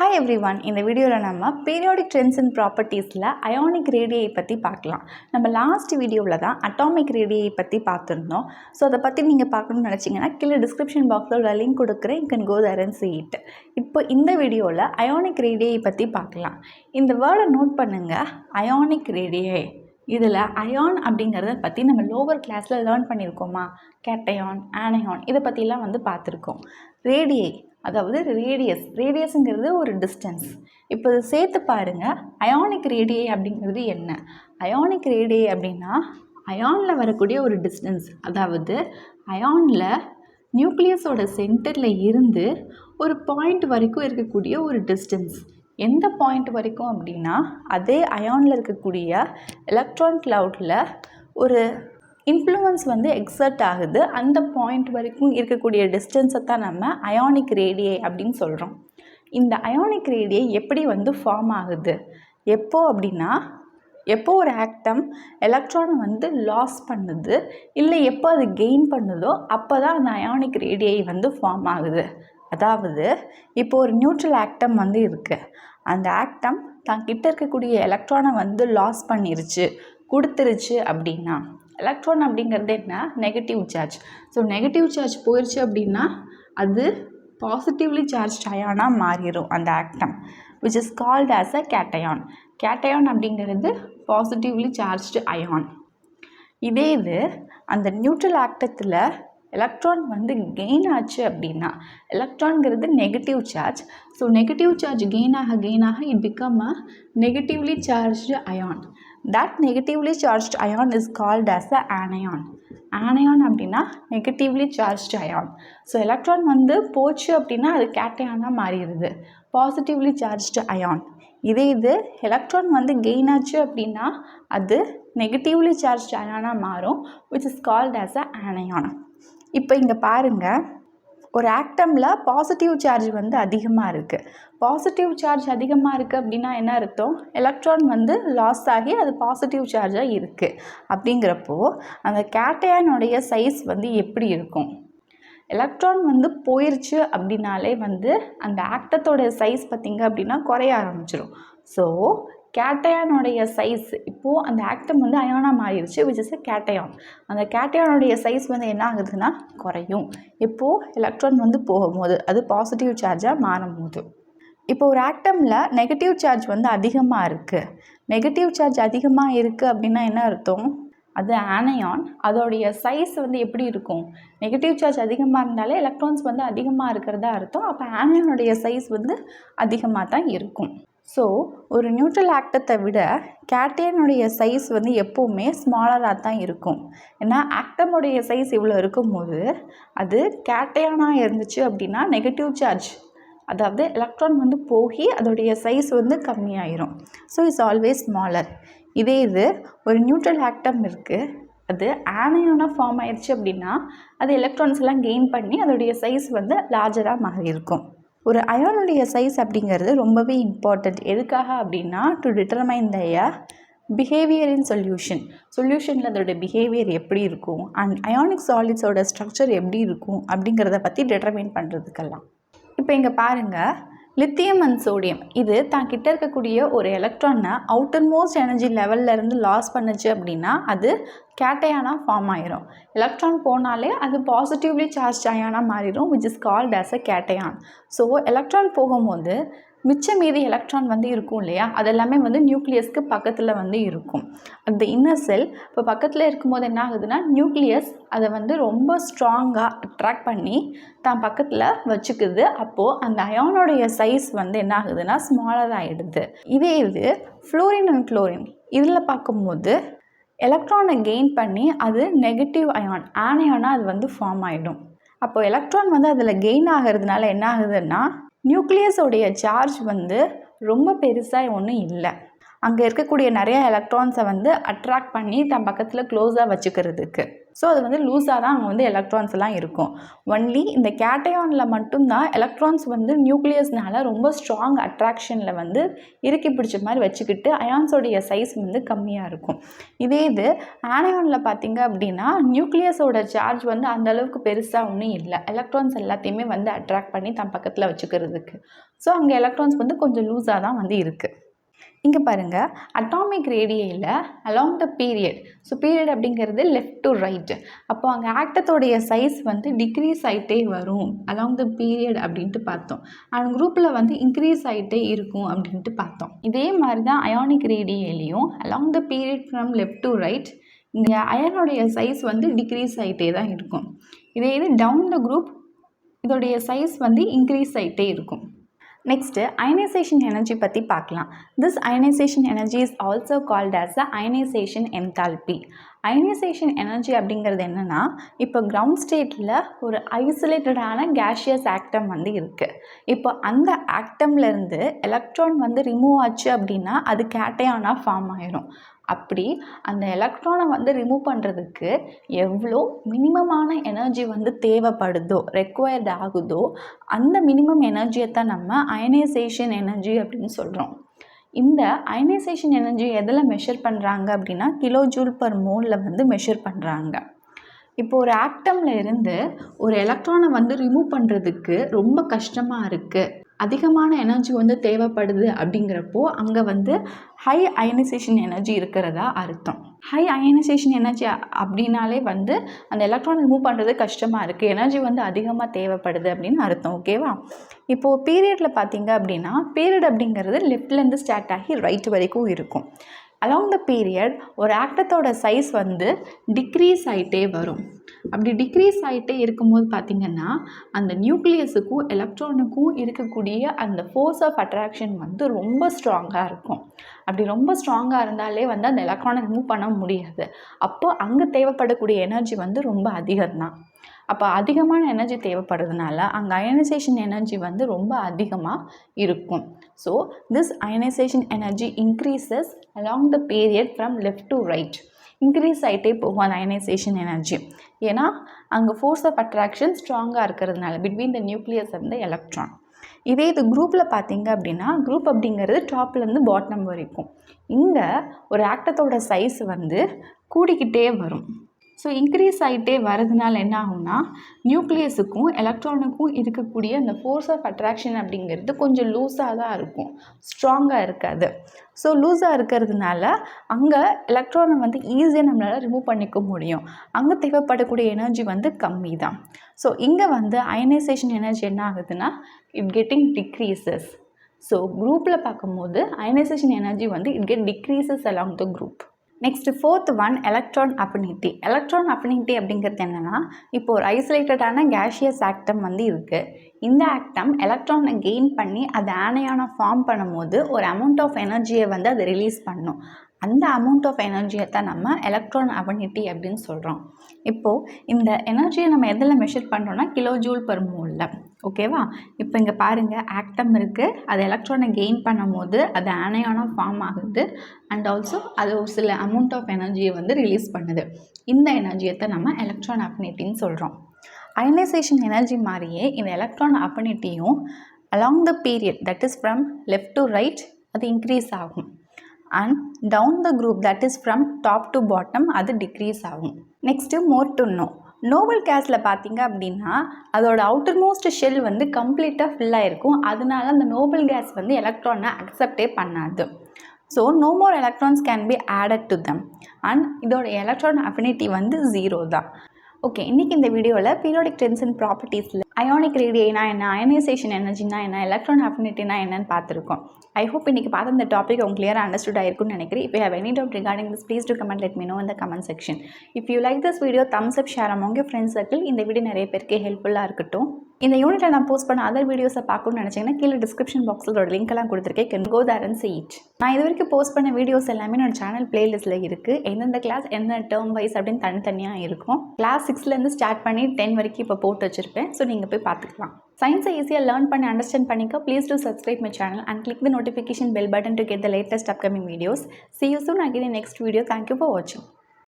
Hi everyone, இந்த வீடியோவில் நம்ம periodic trends and propertiesல ionic radii பற்றி பார்க்கலாம். நம்ம லாஸ்ட் வீடியோவில் தான் atomic radii பற்றி பார்த்துருந்தோம். ஸோ அதை பற்றி நீங்கள் பார்க்கணும்னு நினச்சிங்கன்னா கீழே டிஸ்கிரிப்ஷன் பாக்ஸில் ஒரு லிங்க் கொடுக்குறேன், you can go there and see it. இப்போ இந்த வீடியோவில் ionic radii பற்றி பார்க்கலாம். இந்த வேர்டை நோட் பண்ணுங்கள், ionic radii. இதில் அயான் அப்படிங்கிறத பற்றி நம்ம லோவர் கிளாஸில் லேர்ன் பண்ணியிருக்கோமா? கேட்டயான், ஆனயான் இதை பற்றிலாம் பார்த்துருக்கோம். ரேடியை அதாவது ரேடியஸுங்கிறது ஒரு டிஸ்டன்ஸ். இப்போ இதை சேர்த்து பாருங்கள், அயானிக் ரேடியை அப்படிங்கிறது என்ன? அயானிக் ரேடியை அப்படின்னா அயானில் வரக்கூடிய ஒரு டிஸ்டன்ஸ். அதாவது அயானில் நியூக்ளியஸோட சென்டரில் இருந்து ஒரு பாயிண்ட் வரைக்கும் இருக்கக்கூடிய ஒரு டிஸ்டன்ஸ். எந்த பாயிண்ட் வரைக்கும் அப்படின்னா அதே அயானில் இருக்கக்கூடிய எலக்ட்ரான் கிளவுடில் ஒரு இன்ஃப்ளூயன்ஸ் எக்ஸர்ட் ஆகுது. அந்த பாயிண்ட் வரைக்கும் இருக்கக்கூடிய டிஸ்டன்ஸை தான் நம்ம அயானிக் ரேடியை அப்படின்னு சொல்கிறோம். இந்த அயானிக் ரேடியை எப்படி ஃபார்ம் ஆகுது? எப்போ அப்படின்னா எப்போ ஒரு ஆக்டம் எலக்ட்ரானை லாஸ் பண்ணுது இல்லை எப்போ அது கெயின் பண்ணுதோ அப்போ தான் அந்த அயானிக் ரேடியை ஃபார்ம் ஆகுது. அதாவது இப்போ ஒரு நியூட்ரல் ஆக்டம் இருக்குது. அந்த ஆக்டம் தான் கிட்ட இருக்கக்கூடிய எலக்ட்ரானை லாஸ் பண்ணிருச்சு, கொடுத்துருச்சு அப்படின்னா, எலக்ட்ரான் அப்படிங்கிறது என்ன? Negative charge. So negative charge போயிடுச்சு அப்படின்னா அது பாசிட்டிவ்லி சார்ஜ் அயானாக மாறிடும் அந்த atom, which is called as a cation. Cation அப்படிங்கிறது பாசிட்டிவ்லி சார்ஜ்டு அயான். இதே இது அந்த நியூட்ரல் ஆக்டத்தில் எலக்ட்ரான் கெயின் ஆச்சு அப்படின்னா, எலக்ட்ரான்கிறது negative charge. So negative charge gain ஆக it become a negatively charged ion. That negatively charged ion is called as the anion. Anion அப்படின்னா negatively charged ion. So electron போச்சு அப்படின்னா அது கேட்டயானாக மாறிடுது, பாசிட்டிவ்லி சார்ஜ்டு அயான். இதே இது எலக்ட்ரான் கெயின் ஆச்சு அப்படின்னா அது நெகட்டிவ்லி சார்ஜ்டு அயானாக மாறும், which is called as a anion. இப்போ இங்கே பாருங்கள், ஒரு ஆக்டமில் பாசிட்டிவ் சார்ஜ் அதிகமாக இருக்குது. பாசிட்டிவ் சார்ஜ் அதிகமாக இருக்குது அப்படின்னா என்ன அர்த்தம்? எலக்ட்ரான் லாஸ் ஆகி அது பாசிட்டிவ் சார்ஜாக இருக்குது. அப்படிங்கிறப்போ அந்த கேட்டயானுடைய சைஸ் எப்படி இருக்கும்? எலக்ட்ரான் போயிடுச்சு அப்படின்னாலே அந்த ஆக்டத்தோடைய சைஸ் பார்த்திங்க அப்படின்னா குறைய ஆரம்பிச்சிடும். ஸோ கேட்டயானுடைய சைஸ் இப்போது அந்த ஆக்டம் அயானாக மாறிடுச்சு, விச் இஸ் அ கேட்டயான். அந்த கேட்டயானுடைய சைஸ் என்ன ஆகுதுன்னா குறையும். இப்போது எலக்ட்ரான் போகும்போது அது பாசிட்டிவ் சார்ஜாக மாறும்போது. இப்போ ஒரு ஆக்டமில் நெகட்டிவ் சார்ஜ் அதிகமாக இருக்குது. நெகட்டிவ் சார்ஜ் அதிகமாக இருக்குது அப்படின்னா என்ன அர்த்தம்? அது ஆனயான். அதோடைய சைஸ் எப்படி இருக்கும்? நெகட்டிவ் சார்ஜ் அதிகமாக இருந்தாலே எலக்ட்ரான்ஸ் அதிகமாக இருக்கிறதா அர்த்தம். அப்போ ஆனயானுடைய சைஸ் அதிகமாக தான் இருக்கும். ஸோ ஒரு நியூட்ரல் ஆக்டத்தை விட கேட்டயனுடைய சைஸ் எப்போவுமே ஸ்மாலராக தான் இருக்கும். ஏன்னா ஆக்டமுடைய சைஸ் இவ்வளோ இருக்கும்போது அது கேட்டயானாக இருந்துச்சு அப்படின்னா நெகட்டிவ் சார்ஜ், அதாவது எலக்ட்ரான் போகி அதோடைய சைஸ் கம்மியாயிரும். So it's always smaller. இதே இது ஒரு நியூட்ரல் ஆக்டம் இருக்குது, அது ஆனயானாக ஃபார்ம் ஆயிடுச்சு அப்படின்னா அது எலக்ட்ரான்ஸ் எல்லாம் கெயின் பண்ணி அதோடைய சைஸ் லார்ஜராக மாறி இருக்கும். ஒரு அயானுடைய சைஸ் அப்படிங்கிறது ரொம்பவே இம்பார்ட்டண்ட். எதுக்காக அப்படின்னா to determine the behaviour in சொல்யூஷனில் அதோட பிஹேவியர் எப்படி இருக்கும் அண்ட் அயானிக் சாலிட்ஸோட ஸ்ட்ரக்சர் எப்படி இருக்கும் அப்படிங்கிறத பற்றி டிட்டர்மைன் பண்ணுறதுக்கெல்லாம். இப்போ இங்கே பாருங்கள், லித்தியம் அண்ட் சோடியம் இது தான் கிட்ட இருக்கக்கூடிய ஒரு எலக்ட்ரானை அவுட்டர் மோஸ்ட் எனர்ஜி லெவல்லேருந்து லாஸ் பண்ணுச்சு அப்படின்னா அது கேட்டயானாக ஃபார்ம் ஆயிரும். எலக்ட்ரான் போனாலே அது பாசிட்டிவ்லி சார்ஜ் அயானாக மாறிடும், which is called as a cation. So electron போகும்போது மிச்சம் மீதி எலக்ட்ரான் இருக்கும் இல்லையா, அதெல்லாமே நியூக்ளியஸ்க்கு பக்கத்தில் இருக்கும். அந்த இன்னர் செல் இப்போ பக்கத்தில் இருக்கும்போது என்ன ஆகுதுன்னா நியூக்ளியஸ் அதை ரொம்ப ஸ்ட்ராங்காக அட்ராக்ட் பண்ணி தான் பக்கத்தில் வச்சுக்குது. அப்போது அந்த அயானோடைய சைஸ் என்ன ஆகுதுன்னா ஸ்மாலர் ஆகிடுது. இதே இது ஃப்ளோரின் அண்ட் குளோரின் இதில் பார்க்கும்போது எலக்ட்ரானை கெயின் பண்ணி அது நெகட்டிவ் அயான் ஆனயானாக அது ஃபார்ம் ஆகிடும். அப்போது எலக்ட்ரான் அதில் கெயின் ஆகிறதுனால என்ன ஆகுதுன்னா நியூக்ளியஸோடைய சார்ஜ் ரொம்ப பெருசாக ஒன்றும் இல்லை. அங்கே இருக்கக்கூடிய நிறைய எலக்ட்ரான்ஸை அட்ராக்ட் பண்ணி தன் பக்கத்தில் க்ளோஸாக வச்சுக்கிறதுக்கு. ஸோ அது வந்து லூஸாக தான் அங்கே வந்து எலக்ட்ரான்ஸ் எல்லாம் இருக்கும். ஒன்லி இந்த கேட்டயானில் மட்டும்தான் எலக்ட்ரான்ஸ் வந்து நியூக்ளியஸ்னால ரொம்ப ஸ்ட்ராங் அட்ராக்ஷனில் வந்து இறுக்கி பிடிச்ச மாதிரி வச்சுக்கிட்டு அயான்ஸோடைய சைஸ் வந்து கம்மியாக இருக்கும். இதே இது ஆனயானில் பார்த்தீங்க அப்படின்னா நியூக்ளியஸோட சார்ஜ் வந்து அந்த அளவுக்கு பெருசாக ஒன்றும் இல்லை. எலக்ட்ரான்ஸ் எல்லாத்தையுமே வந்து அட்ராக்ட் பண்ணி தன் பக்கத்தில் வச்சுக்கிறதுக்கு. ஸோ அங்கே எலக்ட்ரான்ஸ் வந்து கொஞ்சம் லூஸாக தான் வந்து இருக்குது. இங்கே பாருங்கள், அட்டாமிக் ரேடியையில் along the period. So period அப்படிங்கிறது லெஃப்ட் டு ரைட். அப்போ அங்கே ஆக்டத்தோடைய சைஸ் வந்து டிக்ரீஸ் ஆகிட்டே வரும் அலாங் த பீரியட் அப்படின்ட்டு பார்த்தோம். அண்ட் குரூப்பில் வந்து இன்க்ரீஸ் ஆகிட்டே இருக்கும் அப்படின்ட்டு பார்த்தோம். இதே மாதிரி தான் அயானிக் ரேடியைலையும் along the period from left to right இங்கே அயனுடைய சைஸ் வந்து டிக்ரீஸ் ஆகிட்டே தான் இருக்கும். இதே இது டவுன் த குரூப் இதோடைய சைஸ் வந்து இன்க்ரீஸ் ஆகிட்டே இருக்கும். நெக்ஸ்ட்டு அயனைசேஷன் எனர்ஜி பற்றி பார்க்கலாம். This ionisation energy is also called as the ionisation enthalpy. Ionisation energy அப்படிங்கிறது என்னென்னா, இப்போ கிரவுண்ட் ஸ்டேட்டில் ஒரு ஐசோலேட்டடான கேஷியஸ் ஆக்டம் வந்து இருக்குது. இப்போ அந்த ஆக்டம்லேருந்து எலக்ட்ரான் வந்து ரிமூவ் ஆச்சு அப்படின்னா அது கேட்டயானாக ஃபார்ம் ஆயிரும். அப்படி அந்த எலக்ட்ரானை வந்து ரிமூவ் பண்ணுறதுக்கு எவ்வளோ மினிமமான எனர்ஜி வந்து தேவைப்படுதோ ரெக்வயர்ட் ஆகுதோ அந்த மினிமம் எனர்ஜியை தான் நம்ம அயனைசேஷன் எனர்ஜி அப்படின்னு சொல்கிறோம். இந்த அயனைசேஷன் எனர்ஜி எதில் மெஷர் பண்ணுறாங்க அப்படின்னா கிலோ ஜூல் பர் மோலில் வந்து மெஷர் பண்ணுறாங்க. இப்போ ஒரு ஆக்டமில் இருந்து ஒரு எலக்ட்ரானை வந்து ரிமூவ் பண்ணுறதுக்கு ரொம்ப கஷ்டமாக இருக்குது, அதிகமான எனர்ஜி வந்து தேவைப்படுது அப்படிங்கிறப்போ அங்கே வந்து ஹை அயனைசேஷன் எனர்ஜி இருக்கிறதா அர்த்தம். ஹை அயனைசேஷன் எனர்ஜி அப்படின்னாலே வந்து அந்த எலக்ட்ரான் ரிமூவ் பண்ணுறது கஷ்டமாக இருக்குது, எனர்ஜி வந்து அதிகமாக தேவைப்படுது அப்படின்னு அர்த்தம். ஓகேவா? இப்போது பீரியடில் பார்த்தீங்க அப்படின்னா பீரியட் அப்படிங்கிறது லெஃப்ட்லேருந்து ஸ்டார்ட் ஆகி ரைட் வரைக்கும் இருக்கும். அலாங் த பீரியட் ஒரு ஆக்டத்தோட சைஸ் வந்து டிக்ரீஸ் ஆகிட்டே வரும். அப்படி டிக்ரீஸ் ஆகிட்டே இருக்கும்போது பார்த்திங்கன்னா அந்த நியூக்ளியஸுக்கும் எலக்ட்ரானுக்கும் இருக்கக்கூடிய அந்த ஃபோர்ஸ் ஆஃப் அட்ராக்ஷன் வந்து ரொம்ப ஸ்ட்ராங்காக இருக்கும். அப்படி ரொம்ப ஸ்ட்ராங்காக இருந்தாலே வந்து அந்த எலக்ட்ரானை ரிமூவ் பண்ண முடியாது. அப்போது அங்கே தேவைப்படக்கூடிய எனர்ஜி வந்து ரொம்ப அதிகம்தான். அப்போ அதிகமான எனர்ஜி தேவைப்படுறதுனால அங்கே அயனைசேஷன் எனர்ஜி வந்து ரொம்ப அதிகமாக இருக்கும். So this ionisation energy increases along the period from left to right. Increase ஆகிட்டே போகும் அந்த அயனைசேஷன் எனர்ஜி. ஏன்னா அங்கே ஃபோர்ஸ் ஆஃப் அட்ராக்ஷன் ஸ்ட்ராங்காக இருக்கிறதுனால between the nucleus and the electron. இதே இது குரூப்பில் பார்த்தீங்க அப்படின்னா குரூப் அப்படிங்கிறது டாப்லேருந்து பாட்டம் வரைக்கும். இங்கே ஒரு ஆக்டத்தோட சைஸ் வந்து கூடிக்கிட்டே வரும். ஸோ இன்க்ரீஸ் ஆகிட்டே வரதுனால என்ன ஆகும்னா நியூக்ளியஸுக்கும் எலக்ட்ரானுக்கும் இருக்கக்கூடிய அந்த ஃபோர்ஸ் ஆஃப் அட்ராக்ஷன் அப்படிங்கிறது கொஞ்சம் லூஸாக தான் இருக்கும், ஸ்ட்ராங்காக இருக்காது. ஸோ லூஸாக இருக்கிறதுனால அங்கே எலக்ட்ரானை வந்து ஈஸியாக நம்மளால் ரிமூவ் பண்ணிக்க முடியும். அங்கே தேவைப்படக்கூடிய எனர்ஜி வந்து கம்மி தான். ஸோ இங்கே வந்து அயனைசேஷன் எனர்ஜி என்ன ஆகுதுன்னா இட் கெட்டிங் டிக்ரீசஸ். ஸோ குரூப்பில் பார்க்கும்போது அயனைசேஷன் எனர்ஜி வந்து it get decreases along the group. Next fourth one electron affinity. Electron affinity அப்படிங்கிறது என்னென்னா, இப்போ ஒரு ஐசோலேட்டடான கேஷியஸ் ஆக்டம் வந்து இருக்குது. இந்த ஆக்டம் எலக்ட்ரானை கெயின் பண்ணி அது ஆனையான ஃபார்ம் பண்ணும்போது ஒரு அமௌண்ட் ஆஃப் எனர்ஜியை வந்து அது ரிலீஸ் பண்ணும். அந்த அமௌண்ட் ஆஃப் எனர்ஜியை தான் நம்ம எலக்ட்ரான் அஃபினிட்டி அப்படின்னு சொல்கிறோம். இப்போது இந்த எனர்ஜியை நம்ம எதில் மெஷர் பண்ணுறோன்னா கிலோ ஜூல் பர் மோலில். ஓகேவா? இப்போ இங்கே பாருங்கள், ஆக்டம் இருக்குது, அது எலக்ட்ரானை கெயின் பண்ணும் போது அது ஆனையான ஃபார்ம் ஆகுது அண்ட் ஆல்சோ அது ஒரு சில அமௌண்ட் ஆஃப் எனர்ஜியை வந்து ரிலீஸ் பண்ணுது. இந்த எனர்ஜியை தான் நம்ம எலக்ட்ரான் அஃபினிட்டின்னு சொல்கிறோம். அயனைசேஷன் எனர்ஜி மாதிரியே இந்த எலக்ட்ரான் அஃபினிட்டியும் along the period that is from left to right அது இன்க்ரீஸ் ஆகும். And down the group that is from top to bottom அது டிக்ரீஸ் ஆகும். Next more to know. Noble கேஸில் பார்த்தீங்க அப்படின்னா அதோட அவுட்டர் மோஸ்ட் ஷெல் வந்து கம்ப்ளீட்டாக ஃபில்லாக இருக்கும். அதனால அந்த நோபல் கேஸ் வந்து எலக்ட்ரானை அக்செப்டே பண்ணாது. So no more electrons can be added to them and இதோட எலக்ட்ரான் அஃபினிட்டி வந்து 0 தான். ஓகே, இன்றைக்கி இந்த வீடியோவில் பீரியாடிக் டென்ஷன் ப்ராப்பர்ட்டிஸில் அயானிக் ரேடியேனா என்ன, அயனைசேஷன் எனர்ஜினா என்ன, எலக்ட்ரான் அஃபினிட்டினா என்னன்னு பார்த்துருக்கோம். ஐ ஹோப் இன்றைக்கி பார்த்த இந்த டாபிக் உங்களுக்கு கிளியராக அண்டர்ஸ்டுட் ஆயிருக்குன்னு நினைக்கிறேன். If you have any doubt regarding this, please do comment, let me know in the comment section. If you like this video, thumbs up, share among your friends circle. இந்த video நிறைய பேருக்கு ஹெல்ப்ஃபுல்லாக இருக்கட்டும். இந்த யூனிட்டில் நான் போஸ்ட் பண்ண other வீடியோஸை பார்க்கணும்னு நினச்சிங்கன்னா கீழே டிஸ்கிரிப்ஷன் பாக்ஸில் ஒரு லிங்க் எல்லாம் கொடுத்துருக்கேன். Can go there and see it. நான் இது வரைக்கும் போஸ்ட் பண்ண வீடியோஸ் எல்லாமே என்னோட சேனல் பிளேலிஸ்ட்டில் இருக்குது. எந்தெந்த கிளாஸ் என்ன டேர்ம் வைஸ் அப்படின்னு தனித்தனியாக இருக்கும். கிளாஸ் 6லேருந்து ஸ்டார்ட் பண்ணி 10 வரைக்கும் இப்போ போட்டு வச்சுருப்பேன். ஸோ நீங்கள் போய் பார்த்துக்கலாம். சயின்ஸை ஈஸியாக லேர்ன் பண்ணி அண்டர்ஸ்டாண்ட் பண்ணிக்க please do subscribe my channel and click the notification bell button to get the latest upcoming videos. See you soon again in next video. Thank you for watching.